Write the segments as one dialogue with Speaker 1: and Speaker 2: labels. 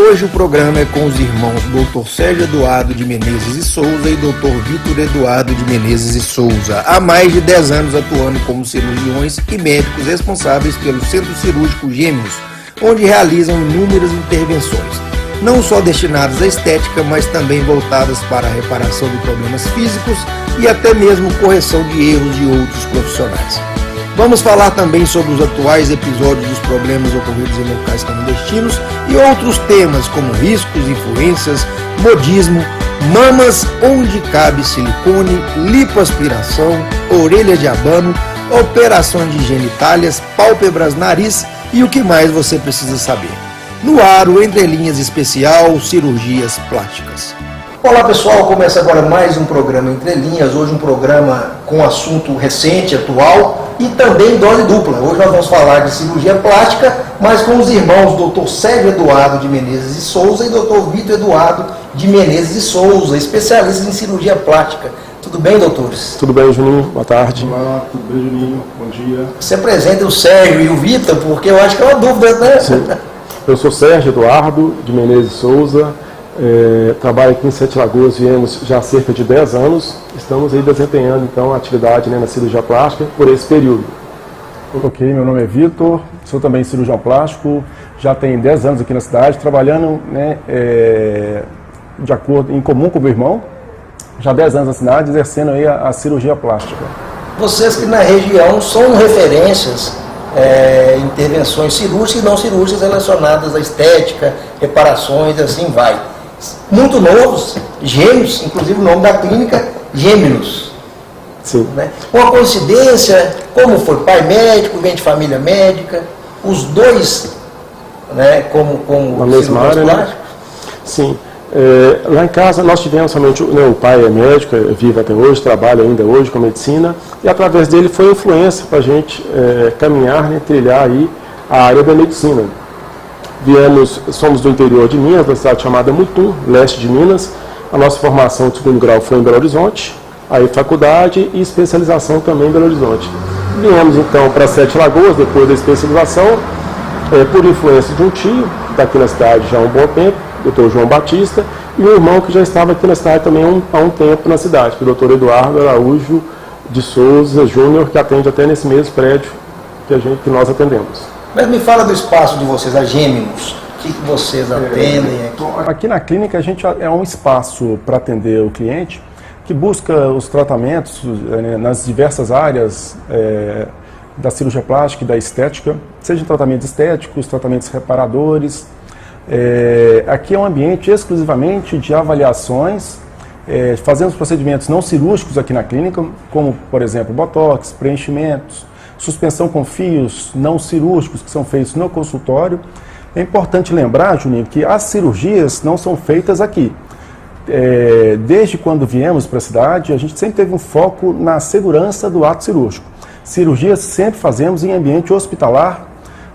Speaker 1: hoje o programa é com os irmãos Dr. Sérgio Eduardo de Menezes e Souza e Dr. Vitor Eduardo de Menezes e Souza, há mais de 10 anos atuando como cirurgiões e médicos responsáveis pelo Centro Cirúrgico Gêmeos, onde realizam inúmeras intervenções, não só destinadas à estética, mas também voltadas para a reparação de problemas físicos e até mesmo correção de erros de outros profissionais. Vamos falar também sobre os atuais episódios dos problemas ocorridos em locais clandestinos e outros temas como riscos, influências, modismo, mamas, onde cabe silicone, lipoaspiração, orelha de abano, operações de genitálias, pálpebras, nariz e o que mais você precisa saber. No ar, o Entre Linhas especial Cirurgias Plásticas. Olá pessoal, começa agora mais um programa Entre Linhas, hoje um programa com assunto recente, atual e também dose dupla. Hoje nós vamos falar de cirurgia plástica, mas com os irmãos Dr. Sérgio Eduardo de Menezes e Souza e Dr. Vitor Eduardo de Menezes e Souza, especialistas em cirurgia plástica. Tudo bem, doutores?
Speaker 2: Tudo bem, Juninho? Boa tarde.
Speaker 3: Olá, tudo bem, Juninho? Bom dia.
Speaker 1: Você apresenta o Sérgio e o Vitor, porque eu acho que é uma dúvida, né?
Speaker 2: Sim. Eu sou Sérgio Eduardo de Menezes e Souza. Trabalho aqui em Sete Lagoas, viemos já há cerca de 10 anos, estamos aí desempenhando então a atividade na cirurgia plástica por esse período.
Speaker 3: Ok, meu nome é Vitor, sou também cirurgião plástico, já tenho 10 anos aqui na cidade, trabalhando de acordo, em comum com o meu irmão, já há 10 anos na cidade, exercendo aí a cirurgia plástica.
Speaker 1: Vocês que na região são referências intervenções cirúrgicas e não cirúrgicas relacionadas à estética, reparações, assim vai. Muito novos, gêmeos, inclusive o nome da clínica, Gêmeos.
Speaker 2: Sim.
Speaker 1: Né? Uma coincidência, como foi? Pai médico, vem de família médica, os dois, né, como
Speaker 2: na mesma área, né? Sim. Lá em casa nós tivemos somente, o pai é médico, é vivo até hoje, trabalha ainda hoje com medicina, e através dele foi influência para a gente caminhar, né, trilhar aí a área da medicina. Somos do interior de Minas, da cidade chamada Mutum, leste de Minas. A nossa formação de segundo grau foi em Belo Horizonte, aí faculdade e especialização também em Belo Horizonte. Viemos então para Sete Lagoas, depois da especialização, por influência de um tio, daqui na cidade já há um bom tempo, Dr. João Batista, e um irmão que já estava aqui na cidade também há um tempo na cidade, que é o Dr. Eduardo Araújo de Souza Júnior, que atende até nesse mesmo prédio que nós atendemos.
Speaker 1: Mas me fala do espaço de vocês, a Gêmeos, o que vocês atendem aqui?
Speaker 3: Aqui na clínica a gente é um espaço para atender o cliente que busca os tratamentos nas diversas áreas da cirurgia plástica e da estética, seja tratamentos estéticos, tratamentos reparadores. Aqui é um ambiente exclusivamente de avaliações, fazemos procedimentos não cirúrgicos aqui na clínica, como por exemplo botox, preenchimentos, suspensão com fios não cirúrgicos que são feitos no consultório. É importante lembrar, Juninho, que as cirurgias não são feitas aqui. Desde quando viemos para a cidade, a gente sempre teve um foco na segurança do ato cirúrgico. Cirurgias sempre fazemos em ambiente hospitalar,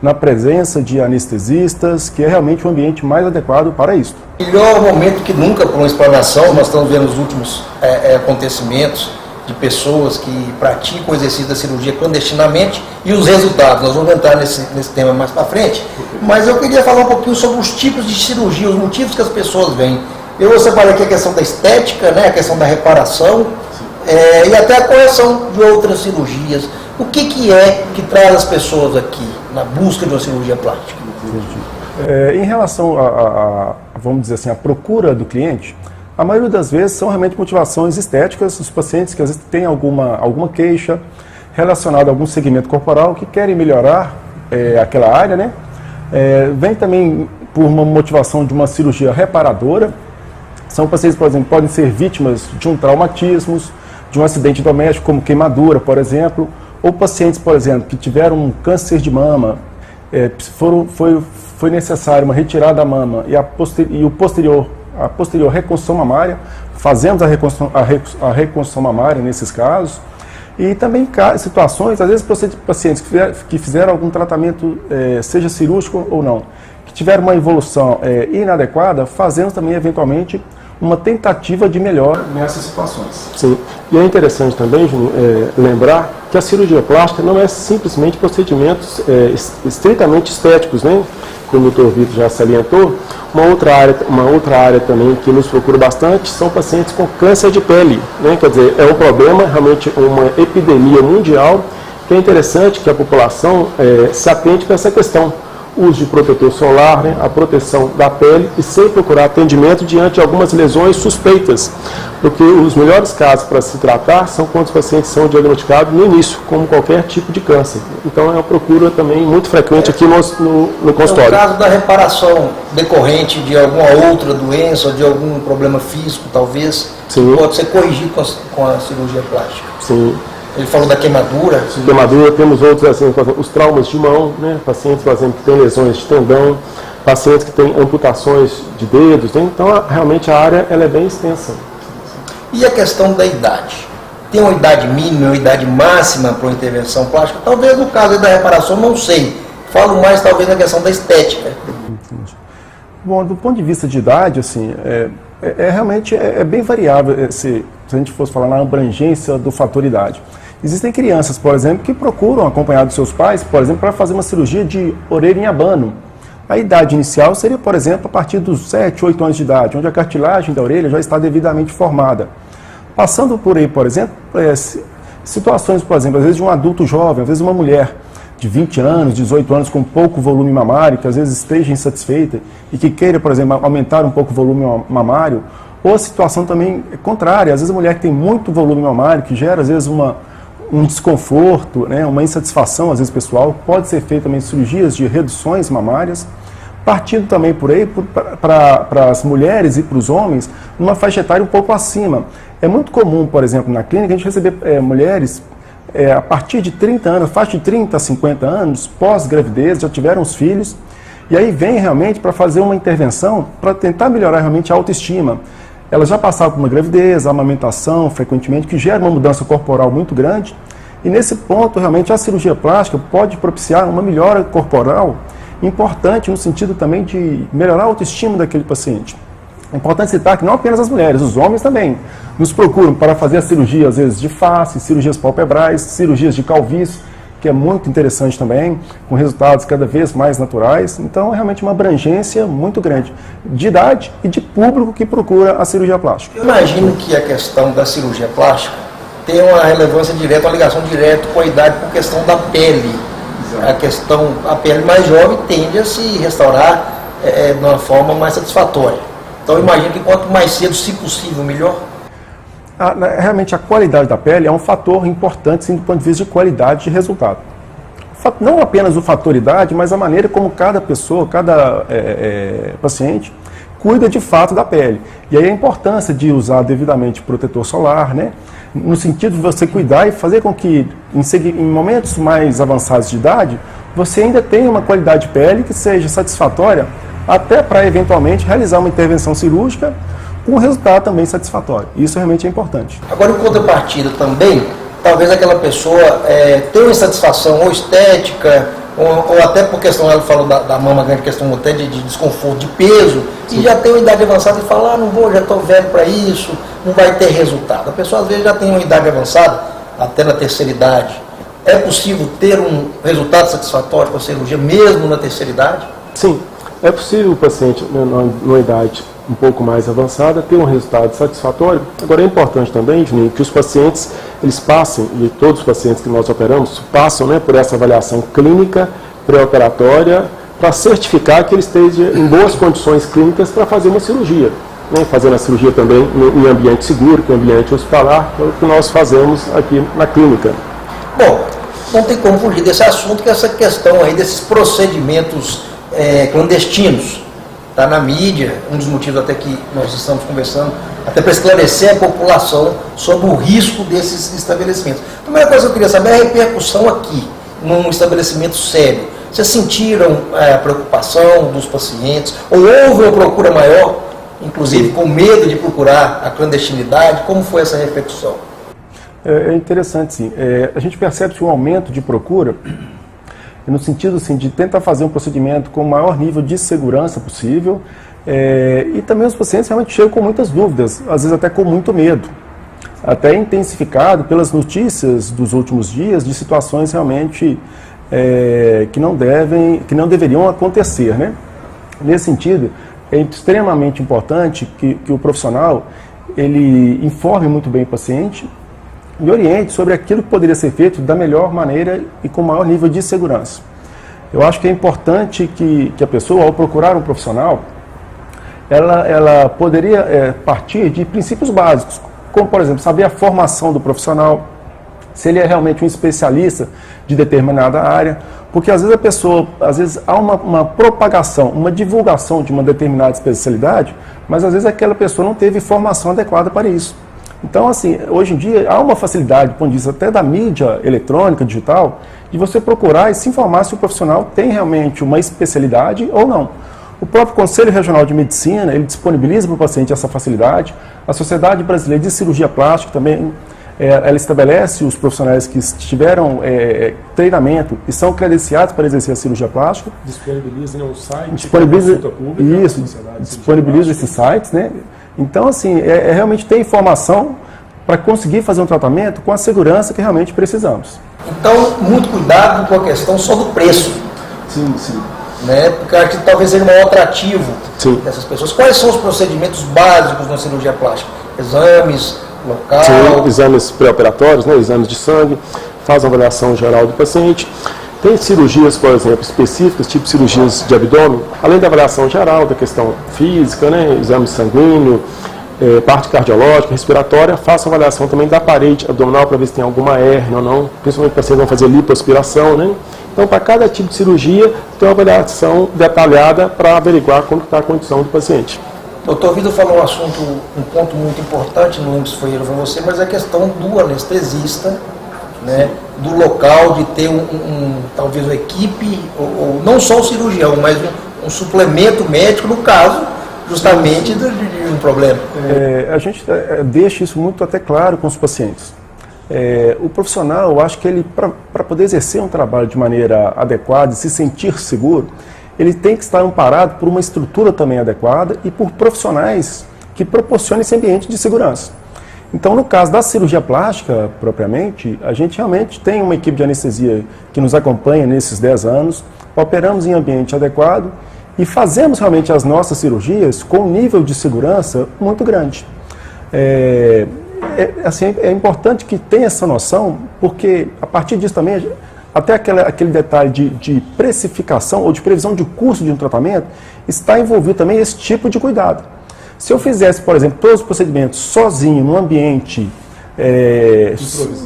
Speaker 3: na presença de anestesistas, que é realmente o ambiente mais adequado para isso.
Speaker 1: Melhor momento que nunca para uma explanação, nós estamos vendo os últimos acontecimentos de pessoas que praticam o exercício da cirurgia clandestinamente e os resultados. Nós vamos entrar nesse tema mais para frente, mas eu queria falar um pouquinho sobre os tipos de cirurgia, os motivos que as pessoas vêm. Eu separei aqui a questão da estética, né, a questão da reparação e até a correção de outras cirurgias. O que é que traz as pessoas aqui na busca de uma cirurgia plástica?
Speaker 3: Em relação vamos dizer assim, a procura do cliente, a maioria das vezes são realmente motivações estéticas, os pacientes que às vezes têm alguma queixa relacionada a algum segmento corporal que querem melhorar aquela área, né? Vem também por uma motivação de uma cirurgia reparadora. São pacientes, por exemplo, podem ser vítimas de um traumatismo, de um acidente doméstico, como queimadura, por exemplo, ou pacientes, por exemplo, que tiveram um câncer de mama, foi necessária uma retirada da mama e a posterior reconstrução mamária, fazemos a reconstrução mamária nesses casos, e também situações, às vezes pacientes que fizeram algum tratamento, seja cirúrgico ou não, que tiveram uma evolução inadequada, fazemos também eventualmente uma tentativa de melhora nessas situações.
Speaker 2: Sim, e é interessante também, Juninho, lembrar que a cirurgia plástica não é simplesmente procedimentos estritamente estéticos, né? Como o Dr. Vitor já salientou. Uma outra área também que nos procura bastante são pacientes com câncer de pele, né? Quer dizer, é um problema, realmente uma epidemia mundial, que é interessante que a população se atente para essa questão. Uso de protetor solar, né? A proteção da pele e sempre procurar atendimento diante de algumas lesões suspeitas, porque os melhores casos para se tratar são quando os pacientes são diagnosticados no início, como qualquer tipo de câncer. Então é uma procura também muito frequente aqui no consultório.
Speaker 1: No caso da reparação decorrente de alguma outra doença ou de algum problema físico, talvez,
Speaker 2: sim,
Speaker 1: pode ser corrigido com a cirurgia plástica.
Speaker 2: Sim.
Speaker 1: Ele falou da queimadura.
Speaker 2: Queimadura, temos outros, assim, os traumas de mão, né? Pacientes, por exemplo, que têm lesões de tendão, pacientes que têm amputações de dedos, né? Então, realmente, a área ela é bem extensa.
Speaker 1: E a questão da idade? Tem uma idade mínima, uma idade máxima para uma intervenção plástica? Talvez no caso da reparação, não sei. Falo mais, talvez, na questão da estética.
Speaker 3: Bom, do ponto de vista de idade, assim, realmente bem variável se a gente fosse falar na abrangência do fator idade. Existem crianças, por exemplo, que procuram acompanhar dos seus pais, por exemplo, para fazer uma cirurgia de orelha em abano. A idade inicial seria, por exemplo, a partir dos 7, 8 anos de idade, onde a cartilagem da orelha já está devidamente formada. Passando por aí, por exemplo, situações, por exemplo, às vezes de um adulto jovem, às vezes uma mulher de 20 anos, 18 anos, com pouco volume mamário, que às vezes esteja insatisfeita e que queira, por exemplo, aumentar um pouco o volume mamário, ou a situação também contrária, às vezes a mulher que tem muito volume mamário, que gera, às vezes, um desconforto, né, uma insatisfação, às vezes, pessoal, pode ser feita também cirurgias de reduções mamárias, partindo também por aí para as mulheres e para os homens, numa faixa etária um pouco acima. É muito comum, por exemplo, na clínica, a gente receber mulheres a partir de 30 anos, faixa de 30 a 50 anos, pós-gravidez, já tiveram os filhos, e aí vem realmente para fazer uma intervenção para tentar melhorar realmente a autoestima. Elas já passaram por uma gravidez, a amamentação, frequentemente, que gera uma mudança corporal muito grande, e nesse ponto, realmente, a cirurgia plástica pode propiciar uma melhora corporal importante no sentido também de melhorar a autoestima daquele paciente. É importante citar que não apenas as mulheres, os homens também nos procuram para fazer a cirurgia, às vezes, de face, cirurgias palpebrais, cirurgias de calvície, que é muito interessante também, com resultados cada vez mais naturais. Então, é realmente uma abrangência muito grande de idade e de público que procura a cirurgia plástica.
Speaker 1: Eu imagino que a questão da cirurgia plástica tem uma relevância direta, uma ligação direta com a idade por questão da pele. A pele mais jovem tende a se restaurar de uma forma mais satisfatória. Então, eu imagino que quanto mais cedo, se possível, melhor.
Speaker 3: Realmente, a qualidade da pele é um fator importante, sim, do ponto de vista de qualidade de resultado. Não apenas o fator idade, mas a maneira como cada pessoa, cada paciente, cuida de fato da pele. E aí a importância de usar devidamente protetor solar, né? No sentido de você cuidar e fazer com que, em momentos mais avançados de idade, você ainda tenha uma qualidade de pele que seja satisfatória, até para eventualmente realizar uma intervenção cirúrgica com um resultado também satisfatório. Isso realmente é importante.
Speaker 1: Agora, em contrapartida também, talvez aquela pessoa tenha uma insatisfação ou estética, ou até por questão, ela falou da mama grande, questão até de desconforto, de peso, sim, e já tem uma idade avançada e fala, não vou, já estou velho para isso, não vai ter resultado. A pessoa às vezes já tem uma idade avançada, até na terceira idade. É possível ter um resultado satisfatório com a cirurgia, mesmo na terceira idade?
Speaker 2: Sim, é possível o paciente, numa idade um pouco mais avançada, ter um resultado satisfatório. Agora, é importante também, Juninho, que os pacientes, eles passem, e todos os pacientes que nós operamos, passam, né, por essa avaliação clínica, pré-operatória, para certificar que ele esteja em boas condições clínicas para fazer uma cirurgia. Né, fazendo a cirurgia também em ambiente seguro, que é o ambiente hospitalar, que é o que nós fazemos aqui na clínica.
Speaker 1: Bom, não tem como fugir desse assunto, que é essa questão aí desses procedimentos clandestinos. Está na mídia, um dos motivos até que nós estamos conversando, até para esclarecer a população sobre o risco desses estabelecimentos. A primeira coisa que eu queria saber é a repercussão aqui, num estabelecimento sério. Vocês sentiram a preocupação dos pacientes? Ou houve uma procura maior, inclusive com medo de procurar a clandestinidade? Como foi essa repercussão?
Speaker 3: É interessante, sim. A gente percebe que um aumento de procura, no sentido assim, de tentar fazer um procedimento com o maior nível de segurança possível, e também os pacientes realmente chegam com muitas dúvidas, às vezes até com muito medo, até intensificado pelas notícias dos últimos dias de situações realmente que não deveriam acontecer, né? Nesse sentido, é extremamente importante que o profissional ele informe muito bem o paciente e oriente sobre aquilo que poderia ser feito da melhor maneira e com maior nível de segurança. Eu acho que é importante que a pessoa, ao procurar um profissional, ela poderia partir de princípios básicos, como, por exemplo, saber a formação do profissional, se ele é realmente um especialista de determinada área, porque às vezes a pessoa, há uma propagação, uma divulgação de uma determinada especialidade, mas às vezes aquela pessoa não teve formação adequada para isso. Então, assim, hoje em dia há uma facilidade, do ponto de vista até da mídia eletrônica, digital, de você procurar e se informar se o profissional tem realmente uma especialidade ou não. O próprio Conselho Regional de Medicina, ele disponibiliza para o paciente essa facilidade. A Sociedade Brasileira de Cirurgia Plástica também, ela estabelece os profissionais que tiveram treinamento e são credenciados para exercer a cirurgia plástica.
Speaker 2: Disponibiliza um site,
Speaker 3: disponibiliza, disponibiliza esses sites, né? Então, assim, realmente ter informação para conseguir fazer um tratamento com a segurança que realmente precisamos.
Speaker 1: Então, muito cuidado com a questão só do preço.
Speaker 3: Sim, sim.
Speaker 1: Né? Porque acho que talvez seja o maior atrativo dessas pessoas. Quais são os procedimentos básicos na cirurgia plástica? Exames, local?
Speaker 2: Sim, exames pré-operatórios, né? Exames de sangue, faz uma avaliação geral do paciente. Tem cirurgias, por exemplo, específicas, tipo cirurgias de abdômen, além da avaliação geral, da questão física, né? Exame sanguíneo, parte cardiológica, respiratória, faça uma avaliação também da parede abdominal para ver se tem alguma hérnia ou não, principalmente para vocês vão fazer lipoaspiração, né? Então, para cada tipo de cirurgia, tem uma avaliação detalhada para averiguar como está a condição do paciente.
Speaker 1: Doutor Vitor falou um ponto muito importante, não lembro se foi ele ou foi você, mas a questão do anestesista, né, do local, de ter talvez uma equipe, ou não só o cirurgião, mas um suplemento médico no caso, justamente de um problema.
Speaker 3: A gente deixa isso muito até claro com os pacientes. O profissional, eu acho que ele, para poder exercer um trabalho de maneira adequada e se sentir seguro, ele tem que estar amparado por uma estrutura também adequada e por profissionais que proporcionem esse ambiente de segurança. Então, no caso da cirurgia plástica, propriamente, a gente realmente tem uma equipe de anestesia que nos acompanha nesses 10 anos, operamos em ambiente adequado e fazemos realmente as nossas cirurgias com um nível de segurança muito grande. Assim, é importante que tenha essa noção, porque a partir disso também, até aquele detalhe de precificação ou de previsão de custo de um tratamento, está envolvido também esse tipo de cuidado. Se eu fizesse, por exemplo, todos os procedimentos sozinho, num ambiente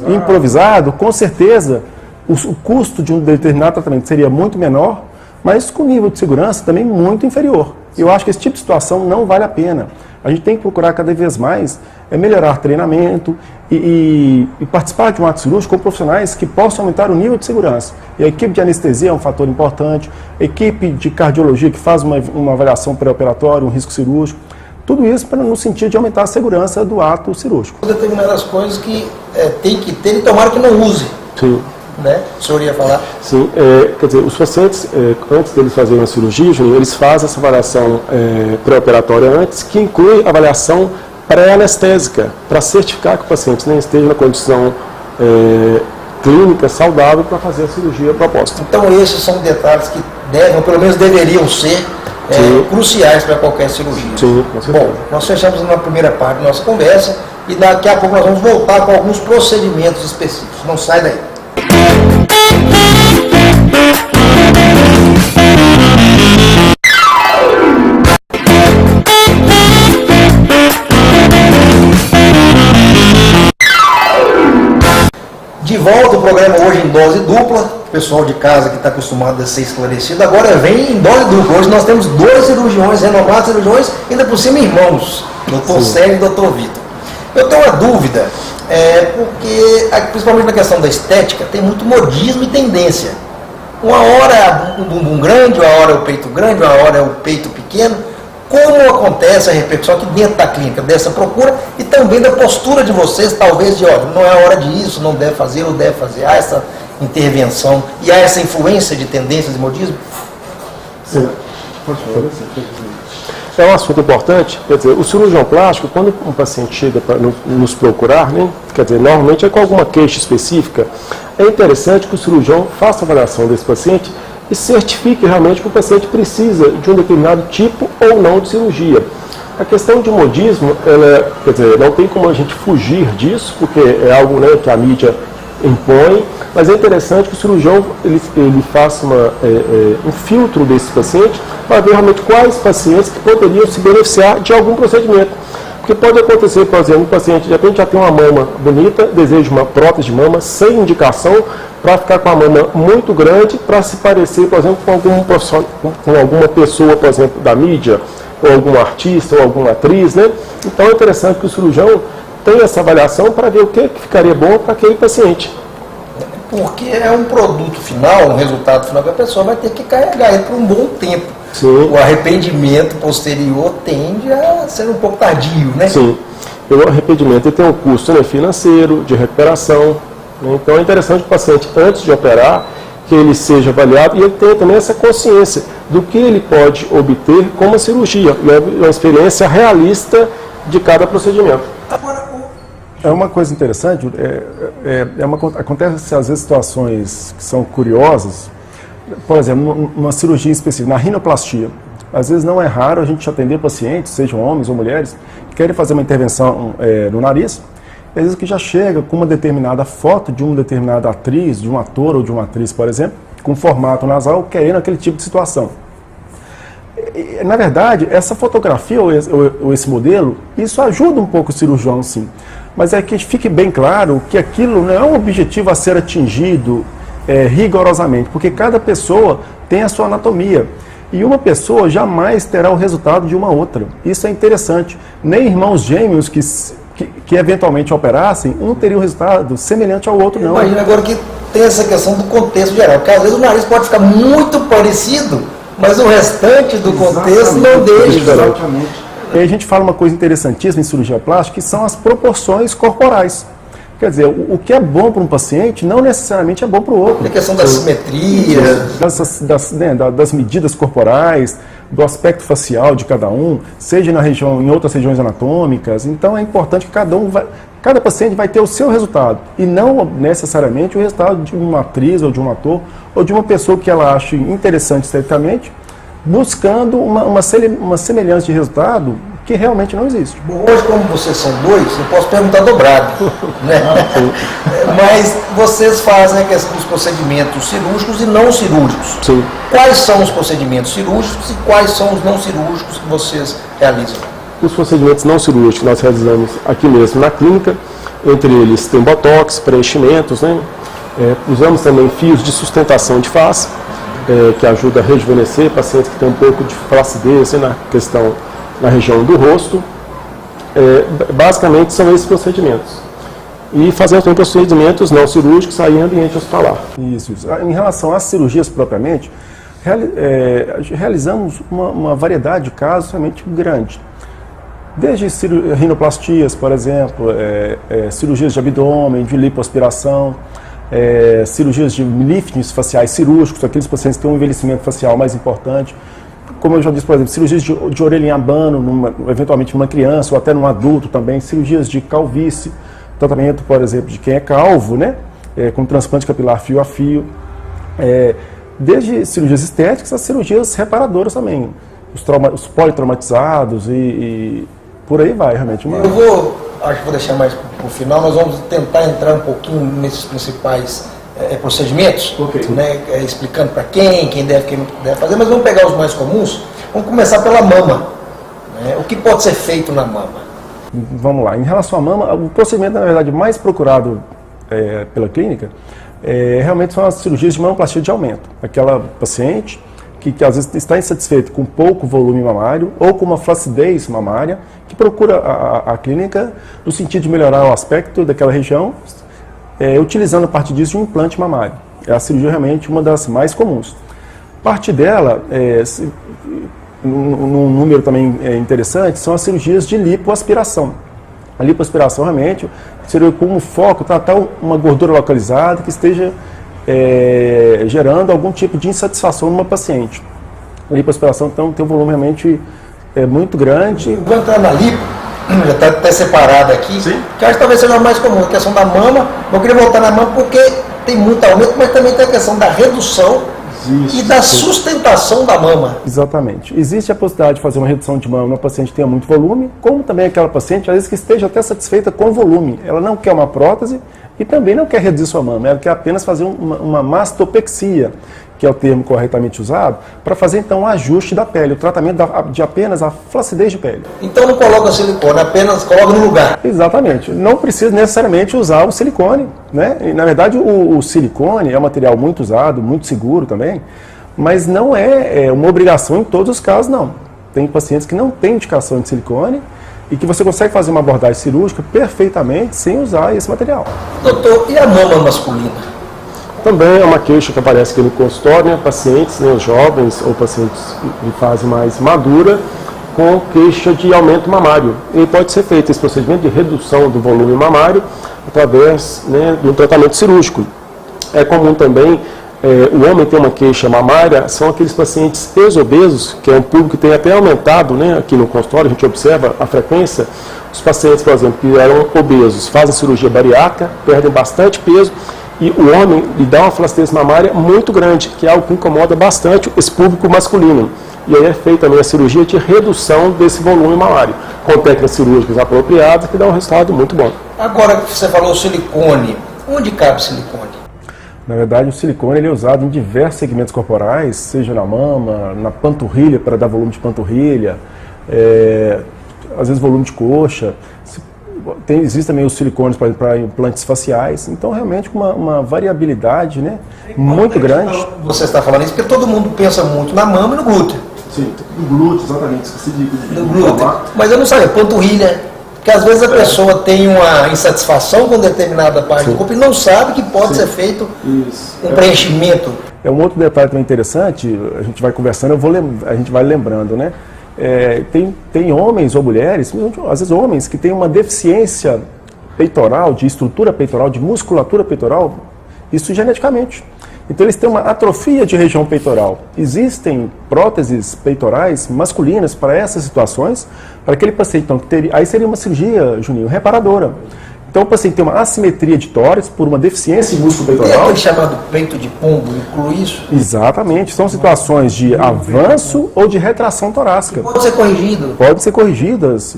Speaker 3: improvisado, com certeza o custo de um determinado tratamento seria muito menor, mas com nível de segurança também muito inferior. Eu acho que esse tipo de situação não vale a pena. A gente tem que procurar cada vez mais melhorar treinamento e participar de um ato cirúrgico com profissionais que possam aumentar o nível de segurança. E a equipe de anestesia é um fator importante, a equipe de cardiologia que faz uma avaliação pré-operatória, um risco cirúrgico, tudo isso no sentido de aumentar a segurança do ato cirúrgico.
Speaker 1: Determinadas coisas que tem que ter e tomara que não use.
Speaker 2: Sim.
Speaker 1: Né? O senhor ia falar?
Speaker 2: Sim, quer dizer, os pacientes, antes deles fazerem a cirurgia, eles fazem essa avaliação pré-operatória antes, que inclui avaliação pré-anestésica, para certificar que o paciente esteja na condição clínica saudável para fazer a cirurgia proposta.
Speaker 1: Então esses são detalhes que devem, ou pelo menos deveriam ser, cruciais para qualquer cirurgia.
Speaker 2: Sim,
Speaker 1: bom, nós fechamos na primeira parte da nossa conversa e daqui a pouco nós vamos voltar com alguns procedimentos específicos. Não sai daí. De volta o programa hoje em dose dupla. O pessoal de casa que está acostumado a ser esclarecido, agora vem em dose dupla. Hoje nós temos dois cirurgiões, renomados cirurgiões, ainda por cima irmãos, Dr. Célio e Dr. Vitor. Eu tenho uma dúvida, porque, principalmente na questão da estética, tem muito modismo e tendência. Uma hora é o bumbum grande, uma hora é o peito grande, uma hora é o peito pequeno. Como acontece a repercussão aqui dentro da clínica, dessa procura e também da postura de vocês, talvez de, não é a hora disso, não deve fazer ou deve fazer. Há essa intervenção e há essa influência de tendências e modismo?
Speaker 2: Sim. É um assunto importante, quer dizer, o cirurgião plástico, quando um paciente chega para nos procurar, né, quer dizer, normalmente é com alguma queixa específica, é interessante que o cirurgião faça a avaliação desse paciente e certifique realmente que o paciente precisa de um determinado tipo ou não de cirurgia. A questão de modismo, quer dizer, não tem como a gente fugir disso, porque é algo, né, que a mídia impõe, mas é interessante que o cirurgião ele faça um filtro desses pacientes para ver realmente quais pacientes que poderiam se beneficiar de algum procedimento. Porque pode acontecer, por exemplo, um paciente de repente já tem uma mama bonita, deseja uma prótese de mama sem indicação para ficar com a mama muito grande, para se parecer, por exemplo, com alguma pessoa, por exemplo, da mídia, ou algum artista, ou alguma atriz, né? Então é interessante que o cirurgião tenha essa avaliação para ver o que ficaria bom para aquele paciente.
Speaker 1: Porque é um produto final, um resultado final que a pessoa vai ter que carregar ele por um bom tempo.
Speaker 2: Sim.
Speaker 1: O arrependimento posterior tende a ser um pouco tardio, né?
Speaker 2: Sim. O arrependimento tem um custo, né, financeiro, de recuperação. Né? Então é interessante que o paciente, antes de operar, que ele seja avaliado e ele tenha também essa consciência do que ele pode obter com uma cirurgia, uma experiência realista de cada procedimento.
Speaker 3: É uma coisa interessante, acontece às vezes situações que são curiosas, por exemplo, numa cirurgia específica, na rinoplastia. Às vezes não é raro a gente atender pacientes, sejam homens ou mulheres, que querem fazer uma intervenção no nariz, e às vezes que já chega com uma determinada foto de uma determinada atriz, de um ator ou de uma atriz, por exemplo, com formato nasal, querendo aquele tipo de situação. Na verdade, essa fotografia ou esse modelo, isso ajuda um pouco o cirurgião, sim. Mas é que fique bem claro que aquilo não é um objetivo a ser atingido rigorosamente, porque cada pessoa tem a sua anatomia. E uma pessoa jamais terá o resultado de uma outra. Isso é interessante. Nem irmãos gêmeos que eventualmente operassem, um teria um resultado semelhante ao outro, não.
Speaker 1: Imagina agora que tem essa questão do contexto geral, porque às vezes o nariz pode ficar muito parecido, mas o restante do contexto não deixa.
Speaker 3: Exatamente. E aí a gente fala uma coisa interessantíssima em cirurgia plástica, que são as proporções corporais. Quer dizer, o que é bom para um paciente não necessariamente é bom para o outro.
Speaker 1: A questão da simetria,
Speaker 3: das medidas corporais, do aspecto facial de cada um, seja em outras regiões anatômicas. Então é importante que cada paciente vai ter o seu resultado e não necessariamente o resultado de uma atriz ou de um ator ou de uma pessoa que ela ache interessante esteticamente, buscando uma semelhança de resultado que realmente não existe.
Speaker 1: Bom, hoje, como vocês são dois, eu posso perguntar dobrado, né? Mas vocês fazem a questão dos procedimentos cirúrgicos e não cirúrgicos.
Speaker 2: Sim.
Speaker 1: Quais são os procedimentos cirúrgicos e quais são os não cirúrgicos que vocês realizam?
Speaker 2: Os procedimentos não cirúrgicos que nós realizamos aqui mesmo na clínica, entre eles tem botox, preenchimentos, né? Usamos também fios de sustentação de face, que ajuda a rejuvenescer pacientes que têm um pouco de flacidez na região do rosto. Basicamente são esses procedimentos. E fazemos também procedimentos não cirúrgicos aí em ambiente hospitalar.
Speaker 3: Isso. Em relação às cirurgias propriamente, realizamos uma variedade de casos realmente grande. Desde rinoplastias, por exemplo, cirurgias de abdômen, de lipoaspiração, cirurgias de liftings faciais cirúrgicos, aqueles pacientes que têm um envelhecimento facial mais importante. Como eu já disse, por exemplo, cirurgias de orelha em abano, eventualmente numa criança ou até num adulto também, cirurgias de calvície, tratamento, por exemplo, de quem é calvo, né? Com transplante capilar fio a fio. Desde cirurgias estéticas a cirurgias reparadoras também, os politraumatizados e por aí vai, realmente.
Speaker 1: Acho que vou deixar mais para o final, nós vamos tentar entrar um pouquinho nesses principais procedimentos, né, explicando para quem deve fazer, mas vamos pegar os mais comuns. Vamos começar pela mama. Né? O que pode ser feito na mama?
Speaker 3: Vamos lá. Em relação à mama, o procedimento, na verdade, mais procurado pela clínica realmente são as cirurgias de mamoplastia de aumento. Aquela paciente que às vezes está insatisfeito com pouco volume mamário ou com uma flacidez mamária, que procura a clínica no sentido de melhorar o aspecto daquela região, utilizando a partir disso um implante mamário. É a cirurgia realmente uma das mais comuns. Parte dela, num número também interessante, são as cirurgias de lipoaspiração. A lipoaspiração realmente seria como foco tratar uma gordura localizada que esteja gerando algum tipo de insatisfação numa paciente. A lipoaspiração então tem um volume realmente muito grande.
Speaker 1: Vou entrar na lipo, já está até separado aqui,
Speaker 3: sim,
Speaker 1: que acho que talvez seja a mais comum, a questão da mama. Eu queria voltar na mama porque tem muito aumento, mas também tem a questão da redução e da sustentação da mama.
Speaker 3: Exatamente. Existe a possibilidade de fazer uma redução de mama numa paciente que tenha muito volume, como também aquela paciente, às vezes, que esteja até satisfeita com o volume. Ela não quer uma prótese e também não quer reduzir sua mama, ela quer apenas fazer uma mastopexia, que é o termo corretamente usado, para fazer então um ajuste da pele, o tratamento de apenas a flacidez de pele.
Speaker 1: Então não coloca silicone, apenas coloca no lugar.
Speaker 3: Exatamente. Não precisa necessariamente usar o silicone, né? E, na verdade, o silicone é um material muito usado, muito seguro também, mas não é uma obrigação em todos os casos, não. Tem pacientes que não têm indicação de silicone e que você consegue fazer uma abordagem cirúrgica perfeitamente sem usar esse material.
Speaker 1: Doutor, e a mama masculina?
Speaker 2: Também é uma queixa que aparece aqui no consultório, né? Pacientes, né, jovens ou pacientes em fase mais madura, com queixa de aumento mamário. E pode ser feito esse procedimento de redução do volume mamário através, né, de um tratamento cirúrgico. É comum também o homem ter uma queixa mamária, são aqueles pacientes ex-obesos, que é um público que tem até aumentado, né, aqui no consultório, a gente observa a frequência. Os pacientes, por exemplo, que eram obesos, fazem cirurgia bariátrica, perdem bastante peso, e o homem lhe dá uma flacidez mamária muito grande, que é algo que incomoda bastante esse público masculino. E aí é feita também a cirurgia de redução desse volume mamário, com técnicas cirúrgicas apropriadas, que dá um resultado muito bom.
Speaker 1: Agora que você falou silicone, onde cabe silicone?
Speaker 3: Na verdade, o silicone ele é usado em diversos segmentos corporais, seja na mama, na panturrilha, para dar volume de panturrilha, às vezes volume de coxa. Existe também os silicones para implantes faciais, então realmente com uma variabilidade, né, muito grande.
Speaker 1: Você está falando isso porque todo mundo pensa muito na mama e no glúteo.
Speaker 2: Sim, no glúteo, exatamente, esqueci de
Speaker 1: no glúteo. Mas eu não sabia, panturrilha, porque às vezes a pessoa tem uma insatisfação com determinada parte do corpo e não sabe que pode ser feito um preenchimento.
Speaker 3: É um outro detalhe também interessante, a gente vai conversando, a gente vai lembrando, né? Tem homens ou mulheres, às vezes homens, que têm uma deficiência peitoral, de estrutura peitoral, de musculatura peitoral, isso geneticamente. Então eles têm uma atrofia de região peitoral. Existem próteses peitorais masculinas para essas situações, para aquele paciente, então, aí seria uma cirurgia, Juninho, reparadora. Então o paciente tem uma assimetria de tórax por uma deficiência em músculo peitoral.
Speaker 1: Tem aquele chamado peito de pombo, inclui isso?
Speaker 3: Exatamente, são situações de avanço ou de retração torácica.
Speaker 1: Pode ser corrigido?
Speaker 3: Podem ser corrigidas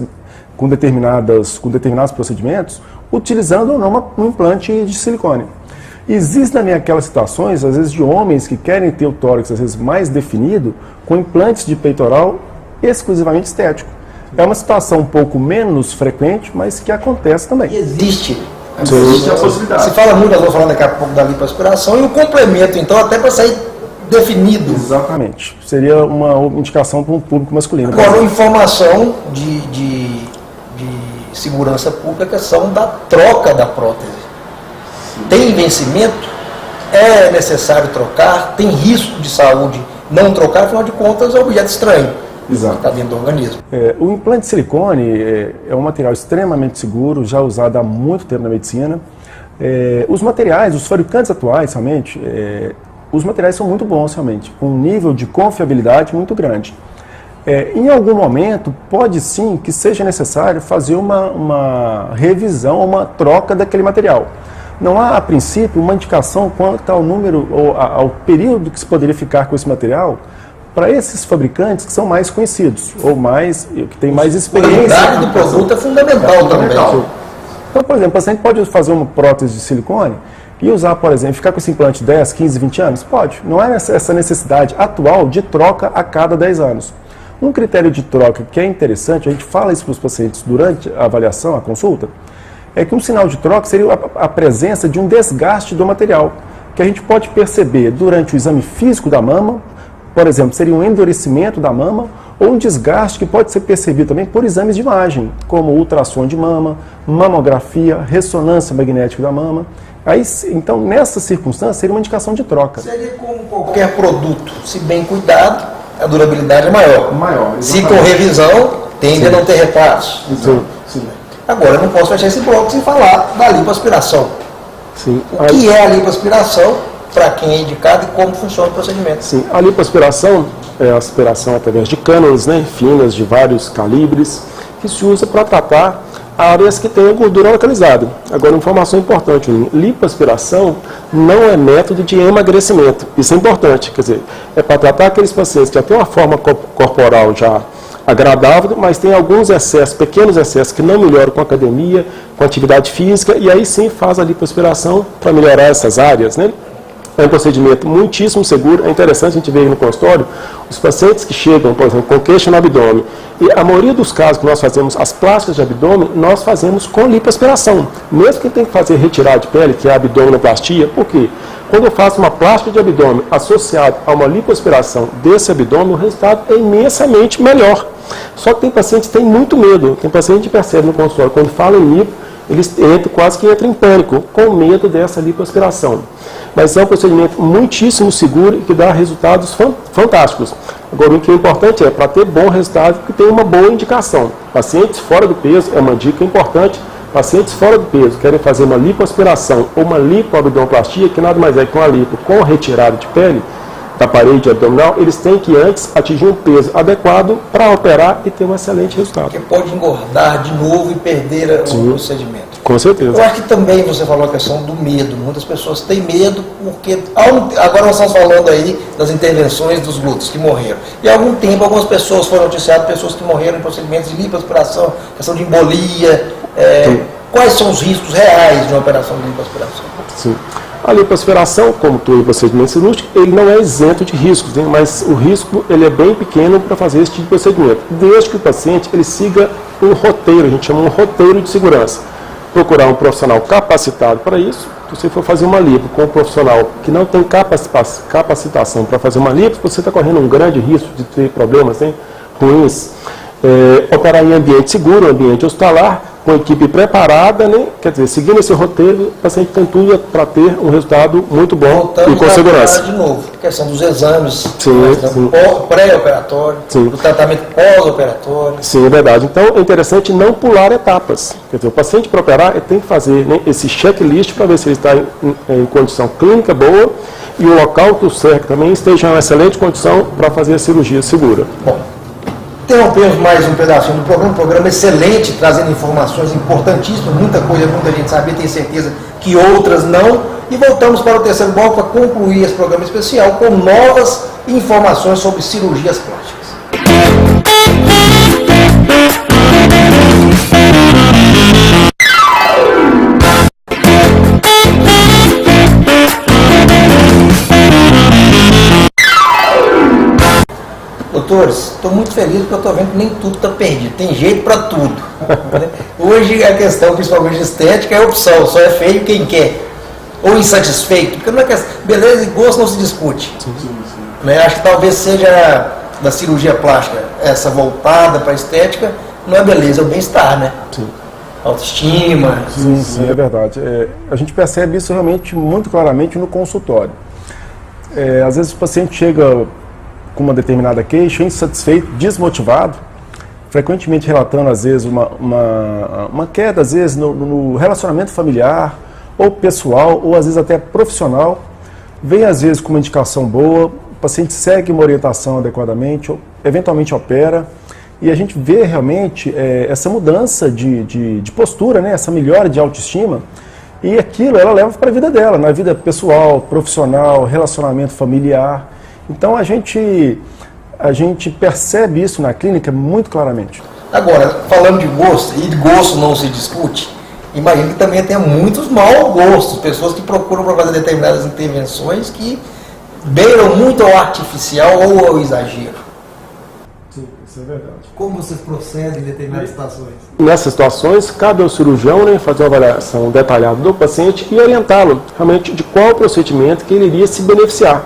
Speaker 3: com determinados procedimentos, utilizando ou não um implante de silicone. Existem também aquelas situações, às vezes, de homens que querem ter o tórax, às vezes, mais definido, com implantes de peitoral exclusivamente estético. É uma situação um pouco menos frequente, mas que acontece também.
Speaker 1: E existe
Speaker 2: a possibilidade.
Speaker 1: Se fala muito, nós vamos falar daqui a pouco da lipoaspiração, e o complemento, então, até para sair definido.
Speaker 3: Exatamente. Seria uma indicação para um público masculino.
Speaker 1: Agora, uma informação de segurança pública, a questão da troca da prótese. Tem vencimento? É necessário trocar? Tem risco de saúde não trocar? Afinal de contas, é um objeto estranho.
Speaker 3: Exato.
Speaker 1: Está dentro do organismo.
Speaker 3: O implante de silicone é um material extremamente seguro, já usado há muito tempo na medicina. Os materiais, os fabricantes atuais, realmente, os materiais são muito bons, realmente, com um nível de confiabilidade muito grande. Em algum momento, pode sim que seja necessário fazer uma revisão, uma troca daquele material. Não há, a princípio, uma indicação quanto ao número ou ao período que se poderia ficar com esse material para esses fabricantes que são mais conhecidos ou que têm mais experiência.
Speaker 1: A qualidade do produto é fundamental também.
Speaker 3: Então, por exemplo, o paciente pode fazer uma prótese de silicone e usar, por exemplo, ficar com esse implante 10, 15, 20 anos? Pode. Não há essa necessidade atual de troca a cada 10 anos. Um critério de troca que é interessante, a gente fala isso para os pacientes durante a avaliação, a consulta, é que um sinal de troca seria a presença de um desgaste do material, que a gente pode perceber durante o exame físico da mama, por exemplo, seria um endurecimento da mama, ou um desgaste que pode ser percebido também por exames de imagem, como ultrassom de mama, mamografia, ressonância magnética da mama. Aí, então, nessa circunstância, seria uma indicação de troca.
Speaker 1: Seria como qualquer produto, se bem cuidado, a durabilidade é maior. Se com revisão, tende a não ter reparos.
Speaker 2: Sim.
Speaker 1: Agora, eu não posso fechar esse bloco sem falar da lipoaspiração.
Speaker 2: Sim.
Speaker 1: O que é a lipoaspiração, para quem é indicado e como funciona o procedimento?
Speaker 2: Sim, a lipoaspiração é a aspiração através de cânulas, né, finas de vários calibres, que se usa para tratar áreas que têm gordura localizada. Agora, informação importante, lipoaspiração não é método de emagrecimento. Isso é importante, quer dizer, é para tratar aqueles pacientes que já têm uma forma corporal já agradável, mas tem alguns excessos, pequenos excessos que não melhoram com a academia, com a atividade física, e aí sim faz a lipoaspiração para melhorar essas áreas, né? É um procedimento muitíssimo seguro. É interessante a gente ver aí no consultório os pacientes que chegam, por exemplo, com queixa no abdômen. E a maioria dos casos que nós fazemos as plásticas de abdômen, nós fazemos com lipoaspiração. Mesmo que tem que fazer retirada de pele, que é a abdominoplastia, por quê? Quando eu faço uma plástica de abdômen associada a uma lipoaspiração desse abdômen, o resultado é imensamente melhor. Só que tem pacientes que têm muito medo. Tem paciente que percebe no consultório, quando fala em lipo, eles quase que entram em pânico, com medo dessa lipoaspiração. Mas é um procedimento muitíssimo seguro e que dá resultados fantásticos. Agora, o que é importante é, para ter bom resultado, que tenha uma boa indicação. Pacientes fora do peso, é uma dica importante, pacientes fora do peso querem fazer uma lipoaspiração ou uma lipoabdominoplastia, que nada mais é que uma lipo com retirada de pele da parede abdominal, eles têm que antes atingir um peso adequado para operar e ter um excelente resultado.
Speaker 1: Porque pode engordar de novo e perder o procedimento.
Speaker 2: Com certeza.
Speaker 1: Eu acho que também você falou a questão do medo. Muitas pessoas têm medo porque... Agora nós estamos falando aí das intervenções dos glúteos que morreram. E há algum tempo algumas pessoas foram noticiadas, pessoas que morreram em procedimentos de lipoaspiração, questão de embolia. Quais são os riscos reais de uma operação de lipoaspiração?
Speaker 2: Sim. A lipoaspiração, como todo procedimento cirúrgico, ele não é isento de riscos, né? Mas o risco ele é bem pequeno para fazer esse tipo de procedimento, desde que o paciente ele siga um roteiro, a gente chama um roteiro de segurança. Procurar um profissional capacitado para isso. Se você for fazer uma lipo com um profissional que não tem capacitação para fazer uma lipo, você está correndo um grande risco de ter problemas, né, ruins. Operar em ambiente seguro, ambiente hospitalar, com a equipe preparada, né? Quer dizer, seguindo esse roteiro, o paciente tem tudo para ter um resultado muito bom e com segurança.
Speaker 1: De novo, a questão dos exames, pré-operatório, do tratamento pós-operatório.
Speaker 2: Sim, é verdade. Então, é interessante não pular etapas. Quer dizer, o paciente para operar, ele tem que fazer, né, esse checklist para ver se ele está em condição clínica boa e o local que o cerca também esteja em uma excelente condição para fazer a cirurgia segura.
Speaker 1: Bom, interrompemos mais um pedacinho do programa, um programa excelente, trazendo informações importantíssimas, muita coisa, muita gente sabia, tenho certeza que outras não. E voltamos para o terceiro bloco para concluir esse programa especial com novas informações sobre cirurgias plásticas. Doutores, estou muito feliz porque eu estou vendo que nem tudo está perdido, tem jeito para tudo. Hoje a questão, principalmente de estética, é opção, só é feio quem quer, ou insatisfeito, porque não é questão, beleza e gosto não se discute. Né? Acho que talvez seja da cirurgia plástica, essa voltada para a estética, não é beleza, é o bem-estar, né?
Speaker 2: Sim.
Speaker 3: Autoestima. Sim, é verdade. A gente percebe isso realmente muito claramente no consultório. Às vezes o paciente chega com uma determinada queixa, insatisfeito, desmotivado, frequentemente relatando, às vezes, uma queda, às vezes, no relacionamento familiar, ou pessoal, ou às vezes até profissional. Vem, às vezes, com uma indicação boa, o paciente segue uma orientação adequadamente, ou eventualmente opera, e a gente vê realmente essa mudança de postura, né, essa melhora de autoestima, e aquilo ela leva para a vida dela, na vida pessoal, profissional, relacionamento familiar. Então a gente percebe isso na clínica muito claramente.
Speaker 1: Agora, falando de gosto, e de gosto não se discute, imagino que também tenha muitos maus gostos, pessoas que procuram para fazer determinadas intervenções que beiram muito ao artificial ou ao exagero.
Speaker 3: Sim, isso é verdade.
Speaker 1: Como vocês procedem em determinadas situações?
Speaker 2: Nessas situações, cabe ao cirurgião, né, fazer uma avaliação detalhada do paciente e orientá-lo realmente de qual procedimento que ele iria se beneficiar.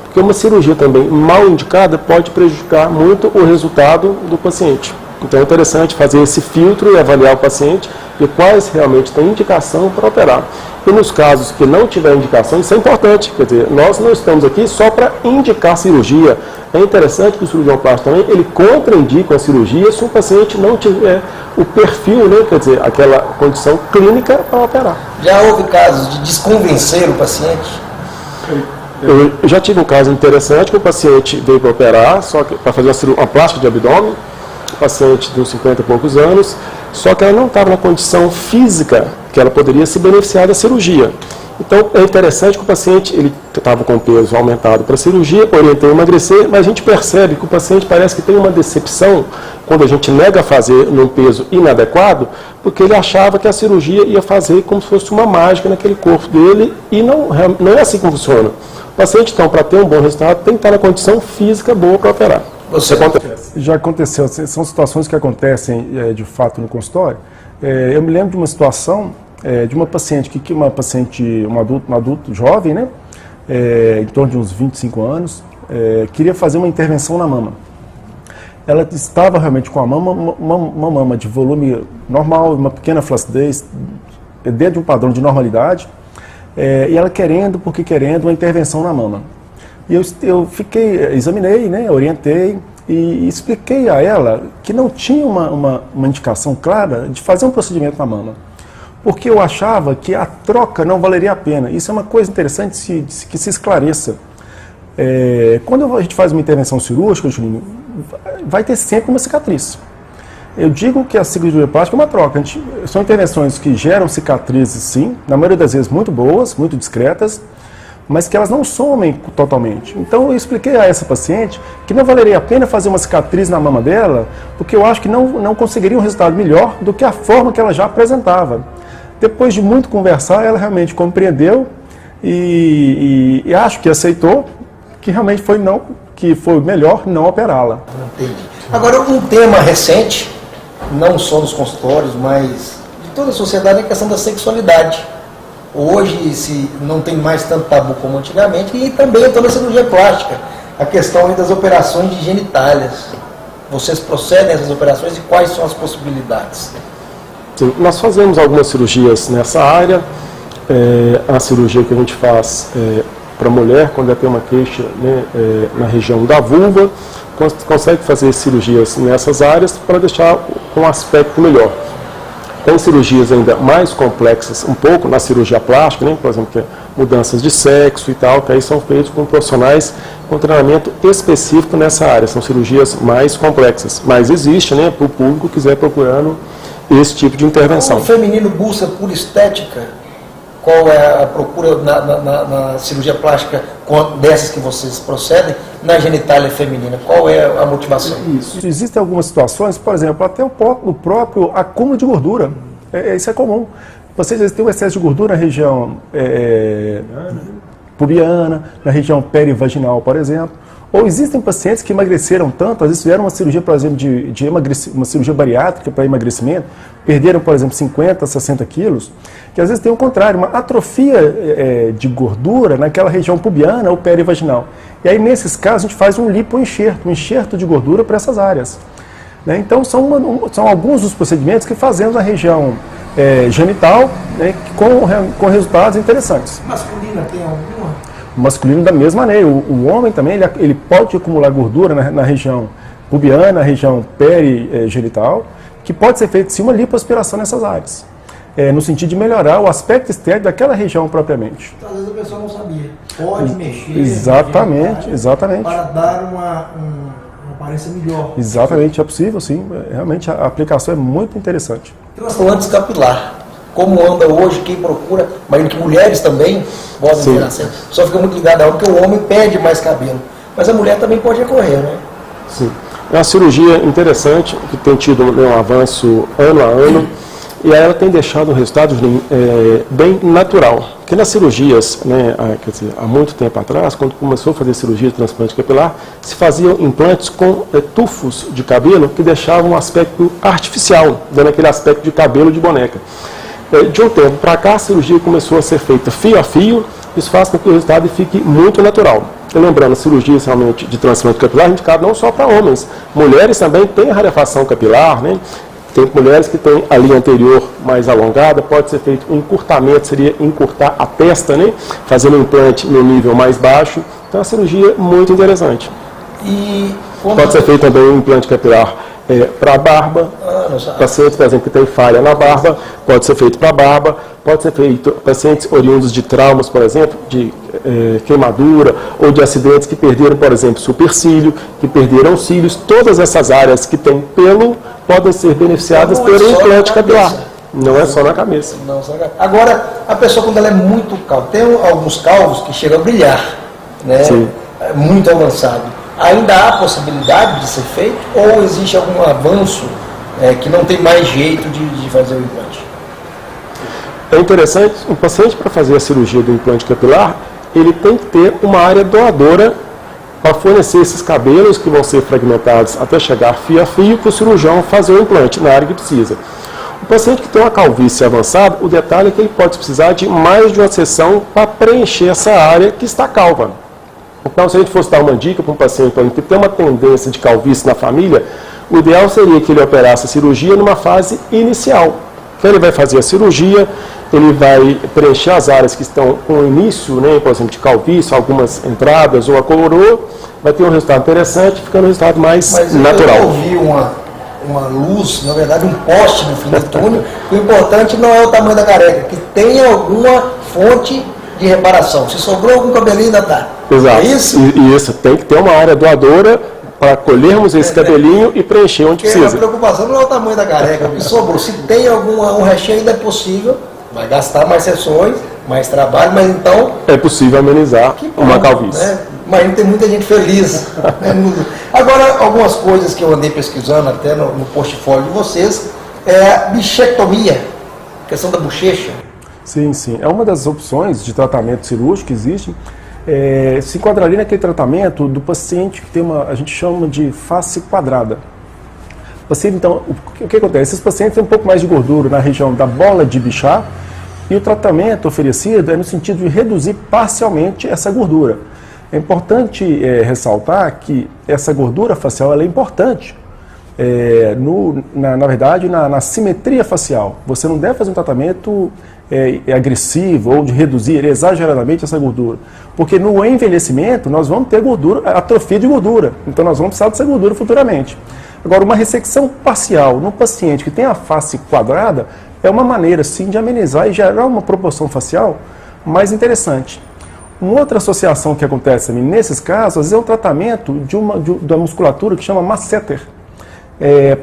Speaker 2: Porque uma cirurgia também mal indicada pode prejudicar muito o resultado do paciente. Então é interessante fazer esse filtro e avaliar o paciente e quais realmente têm indicação para operar. E nos casos que não tiver indicação, isso é importante. Quer dizer, nós não estamos aqui só para indicar cirurgia. É interessante que o cirurgião plástico também, ele contraindica a cirurgia se o paciente não tiver o perfil, né, quer dizer, aquela condição clínica para operar.
Speaker 1: Já houve casos de desconvencer o paciente?
Speaker 2: Eu já tive um caso interessante que o paciente veio para operar, só que para fazer uma plástica de abdômen, paciente de uns 50 e poucos anos, só que ela não estava na condição física que ela poderia se beneficiar da cirurgia. Então, é interessante que o paciente, ele estava com peso aumentado para a cirurgia, orientei a emagrecer, mas a gente percebe que o paciente parece que tem uma decepção quando a gente nega fazer num peso inadequado, porque ele achava que a cirurgia ia fazer como se fosse uma mágica naquele corpo dele, e não é assim que funciona. O paciente, então, para ter um bom resultado, tem que estar na condição física boa para operar.
Speaker 3: Já aconteceu, são situações que acontecem de fato no consultório. Eu me lembro de uma situação de uma paciente, um adulto jovem, né, em torno de uns 25 anos, queria fazer uma intervenção na mama. Ela estava realmente com uma mama de volume normal, uma pequena flacidez, dentro de um padrão de normalidade, e ela querendo uma intervenção na mama. E eu examinei, né, orientei e expliquei a ela que não tinha uma indicação clara de fazer um procedimento na mama, porque eu achava que a troca não valeria a pena. Isso é uma coisa interessante que se esclareça. Quando a gente faz uma intervenção cirúrgica, Julinho, vai ter sempre uma cicatriz. Eu digo que a cirurgia plástica é uma troca. São intervenções que geram cicatrizes, sim, na maioria das vezes muito boas, muito discretas, mas que elas não somem totalmente. Então eu expliquei a essa paciente que não valeria a pena fazer uma cicatriz na mama dela, porque eu acho que não conseguiria um resultado melhor do que a forma que ela já apresentava. Depois de muito conversar, ela realmente compreendeu e acho que aceitou que realmente foi melhor não operá-la.
Speaker 1: Entendi. Agora, um tema recente, não só nos consultórios, mas de toda a sociedade, é a questão da sexualidade. Hoje se não tem mais tanto tabu como antigamente, e também toda a cirurgia plástica, a questão das operações de genitálias. Vocês procedem a essas operações e quais são as possibilidades?
Speaker 2: Sim, nós fazemos algumas cirurgias nessa área. A cirurgia que a gente faz para a mulher, quando ela tem uma queixa, né, na região da vulva, consegue fazer cirurgias nessas áreas para deixar um aspecto melhor. Tem cirurgias ainda mais complexas, um pouco na cirurgia plástica, né, por exemplo, que é mudanças de sexo e tal, que aí são feitos com profissionais com treinamento específico nessa área. São cirurgias mais complexas, mas existe, né, para o público que quiser procurando esse tipo de intervenção.
Speaker 1: O feminino busca por estética? Qual é a procura na cirurgia plástica dessas que vocês procedem, na genitália feminina? Qual é a motivação?
Speaker 3: Isso. Existem algumas situações, por exemplo, até o próprio acúmulo de gordura. Isso é comum. Vocês têm um excesso de gordura na região pubiana, na região perivaginal, por exemplo. Ou existem pacientes que emagreceram tanto, às vezes fizeram uma cirurgia, por exemplo, uma cirurgia bariátrica para emagrecimento, perderam, por exemplo, 50, 60 quilos, que às vezes tem o contrário, uma atrofia de gordura naquela região pubiana ou perivaginal. E aí, nesses casos, a gente faz um lipoenxerto, um enxerto de gordura para essas áreas. Né? Então, são alguns dos procedimentos que fazemos na região genital, né, com resultados interessantes.
Speaker 1: Masculina tem alguma?
Speaker 3: O masculino da mesma maneira. O homem também ele pode acumular gordura na região pubiana, na região perigenital, que pode ser feita sim uma lipoaspiração nessas áreas, no sentido de melhorar o aspecto estético daquela região propriamente.
Speaker 1: Então, às vezes a pessoa não sabia. Pode mexer.
Speaker 3: Exatamente.
Speaker 1: Para dar uma aparência melhor.
Speaker 3: Exatamente, é possível sim. Realmente a aplicação é muito interessante.
Speaker 1: Transplante capilar. Como anda hoje, quem procura, imagino que mulheres também podem ter acesso. Só fica muito ligado a porque o homem perde mais cabelo. Mas a mulher também pode recorrer, né?
Speaker 2: Sim. É uma cirurgia interessante, que tem tido um avanço ano a ano, e aí ela tem deixado um resultado bem natural. Porque nas cirurgias, né, há muito tempo atrás, quando começou a fazer cirurgia de transplante capilar, se faziam implantes com tufos de cabelo que deixavam um aspecto artificial, dando aquele aspecto de cabelo de boneca. De um tempo para cá, a cirurgia começou a ser feita fio a fio, isso faz com que o resultado fique muito natural. E lembrando, cirurgias realmente de transplante capilar é indicado não só para homens, mulheres também têm rarefação capilar, né? Tem mulheres que têm a linha anterior mais alongada, pode ser feito um encurtamento, seria encurtar a testa, né? Fazendo um implante no nível mais baixo. Então é uma cirurgia muito interessante. Pode ser feito também um implante capilar para a barba. Pacientes, por exemplo, que tem falha na barba, pode ser feito para a barba, pode ser feito pacientes oriundos de traumas, por exemplo, de queimadura ou de acidentes que perderam, por exemplo, supercílio, que perderam cílios. Todas essas áreas que têm pelo podem ser beneficiadas pelo implante capilar. Não é só na cabeça.
Speaker 1: Não, só na cabeça. Agora, a pessoa quando ela é muito calva, tem alguns calvos que chegam a brilhar, né?
Speaker 2: Sim.
Speaker 1: Muito avançado. Ainda há possibilidade de ser feito ou existe algum avanço que não tem mais jeito de fazer o implante?
Speaker 2: É interessante, o paciente para fazer a cirurgia do implante capilar, ele tem que ter uma área doadora para fornecer esses cabelos que vão ser fragmentados até chegar fio a fio para o cirurgião fazer o implante na área que precisa. O paciente que tem uma calvície avançada, o detalhe é que ele pode precisar de mais de uma sessão para preencher essa área que está calva. Então, se a gente fosse dar uma dica para um paciente que tem uma tendência de calvície na família, o ideal seria que ele operasse a cirurgia numa fase inicial. Então, ele vai fazer a cirurgia, ele vai preencher as áreas que estão com o início, né, por exemplo, de calvície, algumas entradas ou a colorou, vai ter um resultado interessante, ficando um resultado mais natural.
Speaker 1: Eu ouvi uma luz, na verdade um poste no fim do túnel. O importante não é o tamanho da careca, que tenha alguma fonte de reparação. Se sobrou algum cabelinho, ainda dá.
Speaker 2: Exato.
Speaker 1: É isso?
Speaker 2: E isso, tem que ter uma área doadora para colhermos esse cabelinho e preencher onde precisa.
Speaker 1: A preocupação não é o tamanho da careca, que sobrou. Se tem um restinho ainda é possível, vai gastar mais sessões, mais trabalho, mas então...
Speaker 2: É possível amenizar uma calvície.
Speaker 1: Né? Mas tem muita gente feliz. Agora, algumas coisas que eu andei pesquisando até no portfólio de vocês, é a bichectomia, questão da bochecha.
Speaker 3: Sim, sim. É uma das opções de tratamento cirúrgico que existe. Se enquadraria naquele tratamento do paciente que tem a gente chama de face quadrada. O paciente, então, o que acontece? Esses pacientes têm um pouco mais de gordura na região da bola de Bichat e o tratamento oferecido é no sentido de reduzir parcialmente essa gordura. É importante ressaltar que essa gordura facial ela é importante, na verdade, na simetria facial. Você não deve fazer um tratamento agressivo ou de reduzir exageradamente essa gordura, porque no envelhecimento nós vamos ter gordura, atrofia de gordura, então nós vamos precisar dessa gordura futuramente. Agora, uma ressecção parcial no paciente que tem a face quadrada é uma maneira, sim, de amenizar e gerar uma proporção facial mais interessante. Uma outra associação que acontece também nesses casos é o tratamento da musculatura que chama masseter.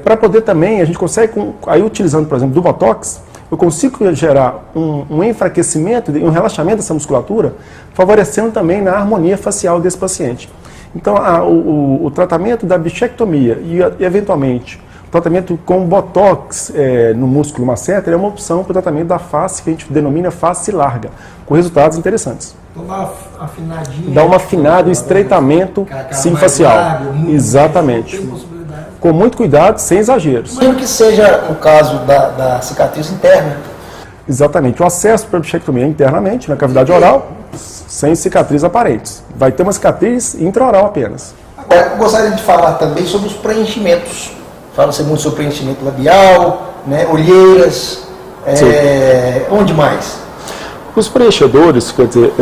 Speaker 3: Para poder também, a gente consegue, aí utilizando, por exemplo, do Botox, eu consigo gerar um enfraquecimento e um relaxamento dessa musculatura, favorecendo também na harmonia facial desse paciente. Então, o tratamento da bichectomia e, eventualmente, o tratamento com Botox no músculo masseter é uma opção para o tratamento da face, que a gente denomina face larga, com resultados interessantes.
Speaker 1: Dá uma afinadinha.
Speaker 3: Dá uma afinada, um estreitamento, sim, facial.
Speaker 1: Largo,
Speaker 3: exatamente. Com muito cuidado, sem exageros.
Speaker 1: Mesmo que seja o caso da cicatriz interna.
Speaker 3: Exatamente. O acesso para a bichectomia internamente, na cavidade oral, sem cicatriz aparentes. Vai ter uma cicatriz intraoral apenas.
Speaker 1: Agora, eu gostaria de falar também sobre os preenchimentos. Fala-se muito sobre preenchimento labial, né, olheiras, onde mais?
Speaker 2: Os preenchedores, quer dizer,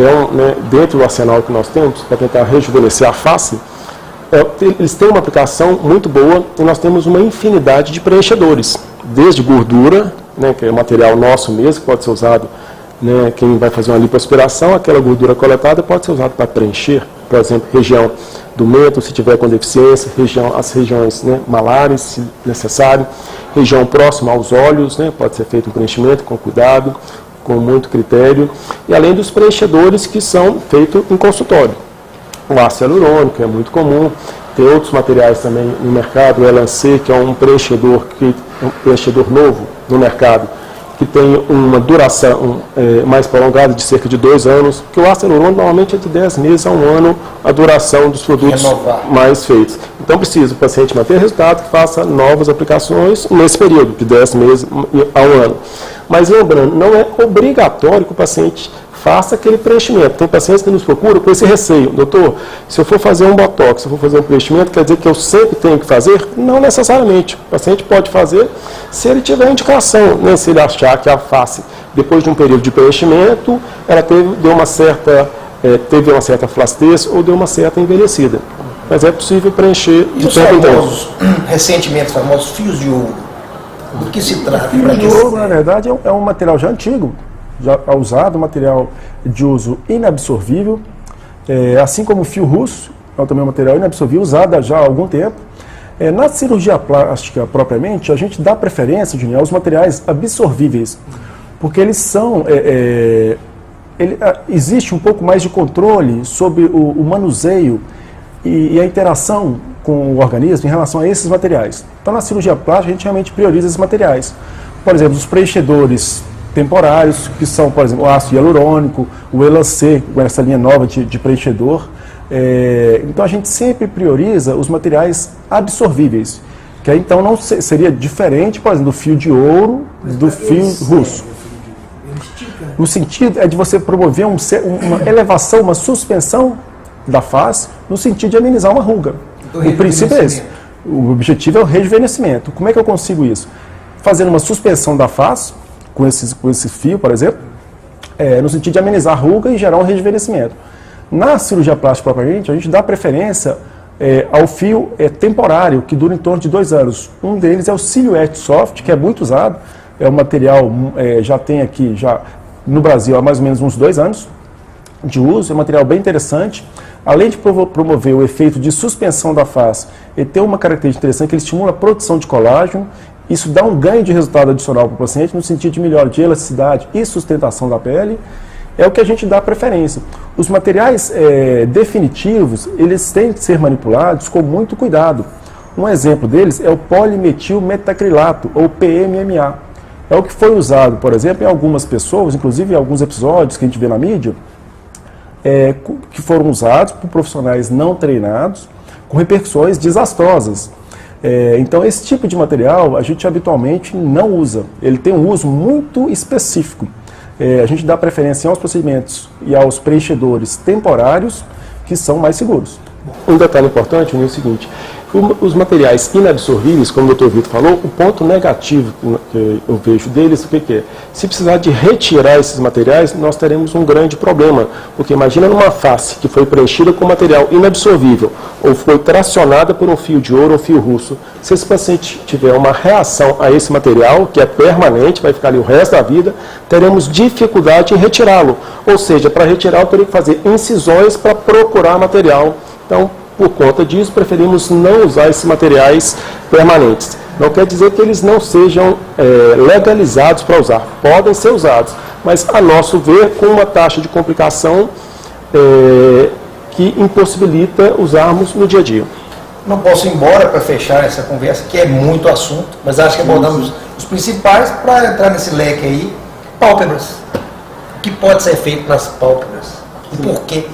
Speaker 2: dentro do arsenal que nós temos, para tentar rejuvenescer a face, eles têm uma aplicação muito boa e nós temos uma infinidade de preenchedores, desde gordura, né, que é material nosso mesmo, que pode ser usado, né, quem vai fazer uma lipoaspiração, aquela gordura coletada pode ser usada para preencher, por exemplo, região do mento, se tiver com deficiência, as regiões, né, malares, se necessário, região próxima aos olhos, né, pode ser feito um preenchimento com cuidado, com muito critério, e além dos preenchedores que são feitos em consultório. O ácido hialurônico é muito comum, tem outros materiais também no mercado, o Elancê, que é um preenchedor novo no mercado, que tem uma duração mais prolongada de cerca de 2 anos, que o ácido hialurônico normalmente é de 10 meses a 1 ano a duração dos produtos mais feitos. Então precisa o paciente manter resultado, que faça novas aplicações nesse período, de 10 meses a 1 ano. Mas lembrando, não é obrigatório que o paciente faça aquele preenchimento. Tem pacientes que nos procuram com esse receio. Doutor, se eu for fazer um botox, se eu for fazer um preenchimento, quer dizer que eu sempre tenho que fazer? Não necessariamente. O paciente pode fazer se ele tiver indicação, né? Se ele achar que a face, depois de um período de preenchimento, ela teve uma certa flacidez ou deu uma certa envelhecida. mas é possível preencher
Speaker 1: E
Speaker 2: de
Speaker 1: os
Speaker 2: tempo em tempo.
Speaker 1: recentemente famosos fios de ouro? Do que se trata?
Speaker 3: O fio de ouro, na verdade, é um material já antigo, já usado, um material de uso inabsorvível, assim como o fio russo, é também um material inabsorvível, usado já há algum tempo. Na cirurgia plástica propriamente, a gente dá preferência, Juninho, aos materiais absorvíveis, porque eles são... existe um pouco mais de controle sobre o manuseio e a interação com o organismo em relação a esses materiais. Então, na cirurgia plástica, a gente realmente prioriza esses materiais. Por exemplo, os preenchedores temporários, que são, por exemplo, o ácido hialurônico, o Elancê, com essa linha nova de preenchedor. Então, a gente sempre prioriza os materiais absorvíveis, que aí, então, não seria diferente, por exemplo, do fio de ouro, do fio russo. O sentido é de você promover uma elevação, uma suspensão da face, no sentido de amenizar uma ruga. O princípio é esse. O objetivo é o rejuvenescimento. Como é que eu consigo isso? Fazendo uma suspensão da face, com esse fio, por exemplo, no sentido de amenizar a ruga e gerar um rejuvenescimento. Na cirurgia plástica propriamente, a gente dá preferência ao fio temporário, que dura em torno de 2 anos. Um deles é o Silhouette Soft, que é muito usado. É um material, já tem aqui, no Brasil, há mais ou menos uns 2 anos de uso. É um material bem interessante. Além de promover o efeito de suspensão da face, ele tem uma característica interessante que ele estimula a produção de colágeno. Isso dá um ganho de resultado adicional para o paciente no sentido de melhora de elasticidade e sustentação da pele. É o que a gente dá preferência. Os materiais definitivos, eles têm que ser manipulados com muito cuidado. Um exemplo deles é o polimetilmetacrilato, ou PMMA. É o que foi usado, por exemplo, em algumas pessoas, inclusive em alguns episódios que a gente vê na mídia, que foram usados por profissionais não treinados, com repercussões desastrosas. Então, esse tipo de material a gente habitualmente não usa. Ele tem um uso muito específico. A gente dá preferência aos procedimentos e aos preenchedores temporários, que são mais seguros.
Speaker 2: Um detalhe importante é o seguinte: os materiais inabsorvíveis, como o Dr. Vitor falou, o ponto negativo que eu vejo deles, o que é? Se precisar de retirar esses materiais, nós teremos um grande problema, porque imagina numa face que foi preenchida com material inabsorvível, ou foi tracionada por um fio de ouro ou fio russo. Se esse paciente tiver uma reação a esse material, que é permanente, vai ficar ali o resto da vida, teremos dificuldade em retirá-lo. Ou seja, para retirar eu teria que fazer incisões para procurar material. Então, por conta disso, preferimos não usar esses materiais permanentes. Não quer dizer que eles não sejam legalizados para usar. Podem ser usados, mas, a nosso ver, com uma taxa de complicação que impossibilita usarmos no dia a dia.
Speaker 1: Não posso ir embora para fechar essa conversa, que é muito assunto, mas acho que abordamos os principais para entrar nesse leque aí. Pálpebras. O que pode ser feito nas pálpebras? E por quê?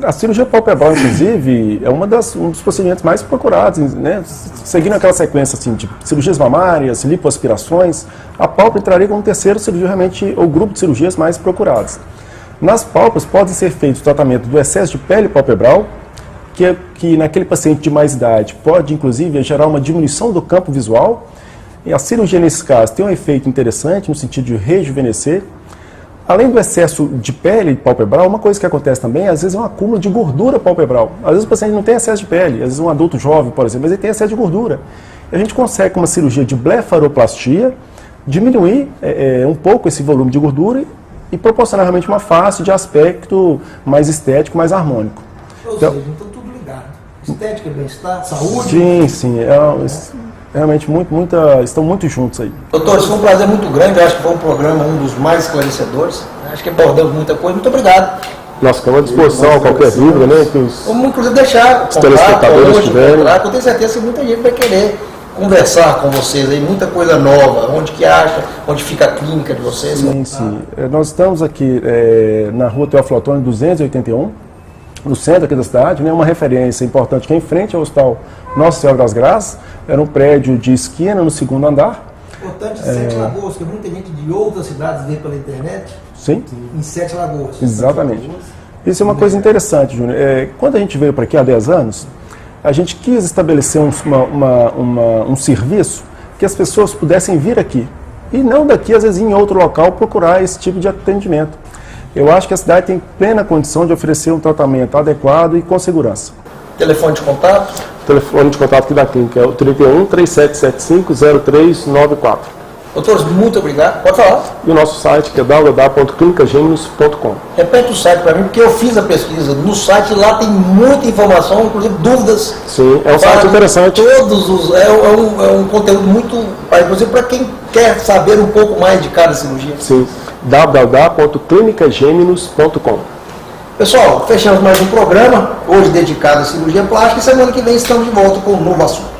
Speaker 3: A cirurgia palpebral, inclusive, é um dos procedimentos mais procurados, né? Seguindo aquela sequência assim, de cirurgias mamárias, lipoaspirações, a pálpebra entraria como terceiro cirurgia, realmente, ou grupo de cirurgias mais procurados. Nas pálpebras podem ser feitos o tratamento do excesso de pele palpebral, que naquele paciente de mais idade pode, inclusive, gerar uma diminuição do campo visual. E a cirurgia, nesse caso, tem um efeito interessante no sentido de rejuvenescer. Além do excesso de pele palpebral, uma coisa que acontece também, às vezes, é um acúmulo de gordura palpebral. Às vezes o paciente não tem excesso de pele, às vezes um adulto jovem, por exemplo, mas ele tem excesso de gordura. E a gente consegue, com uma cirurgia de blefaroplastia, diminuir um pouco esse volume de gordura e proporcionar realmente uma face de aspecto mais estético, mais harmônico.
Speaker 1: Ou seja, então tudo ligado. Estética, bem-estar, saúde.
Speaker 3: Sim, sim. Realmente estão muito juntos aí.
Speaker 1: Doutor, isso foi um prazer muito grande. Eu acho que foi um programa, um dos mais esclarecedores. Acho que abordamos muita coisa. Muito obrigado.
Speaker 2: Nós ficamos à disposição, qualquer dúvida, né?
Speaker 1: Vamos, inclusive, deixar
Speaker 2: os telespectadores tiverem.
Speaker 1: Eu tenho certeza que muita gente vai querer conversar com vocês aí, muita coisa nova. Onde que acha, onde fica a clínica de vocês?
Speaker 3: Sim. Nós estamos aqui na rua Teófilo Otoni 281, no centro aqui da cidade, né? Uma referência importante que é em frente ao Hospital Nossa Senhora das Graças. Era um prédio de esquina no 2º andar.
Speaker 1: Importante, Sete Lagoas, que muita gente de outras cidades vê pela internet.
Speaker 3: Sim.
Speaker 1: Em Sete Lagoas.
Speaker 3: Exatamente. Isso é uma coisa interessante, Júnior. Quando a gente veio para aqui há 10 anos, a gente quis estabelecer um serviço que as pessoas pudessem vir aqui. E não daqui, às vezes, em outro local, procurar esse tipo de atendimento. Eu acho que a cidade tem plena condição de oferecer um tratamento adequado e com segurança.
Speaker 1: Telefone de contato?
Speaker 2: O telefone de contato aqui da clínica é o 31-3775-0394.
Speaker 1: Doutores, muito obrigado. Pode falar.
Speaker 2: E o nosso site que é www.clinicagenius.com.
Speaker 1: Repete o site para mim, porque eu fiz a pesquisa no site, lá tem muita informação, inclusive dúvidas.
Speaker 2: Sim, é um site interessante.
Speaker 1: É um conteúdo muito, inclusive para quem quer saber um pouco mais de cada cirurgia.
Speaker 2: Sim, www.clinicagenius.com.
Speaker 1: Pessoal, fechamos mais um programa, hoje dedicado à cirurgia plástica, e semana que vem estamos de volta com um novo assunto.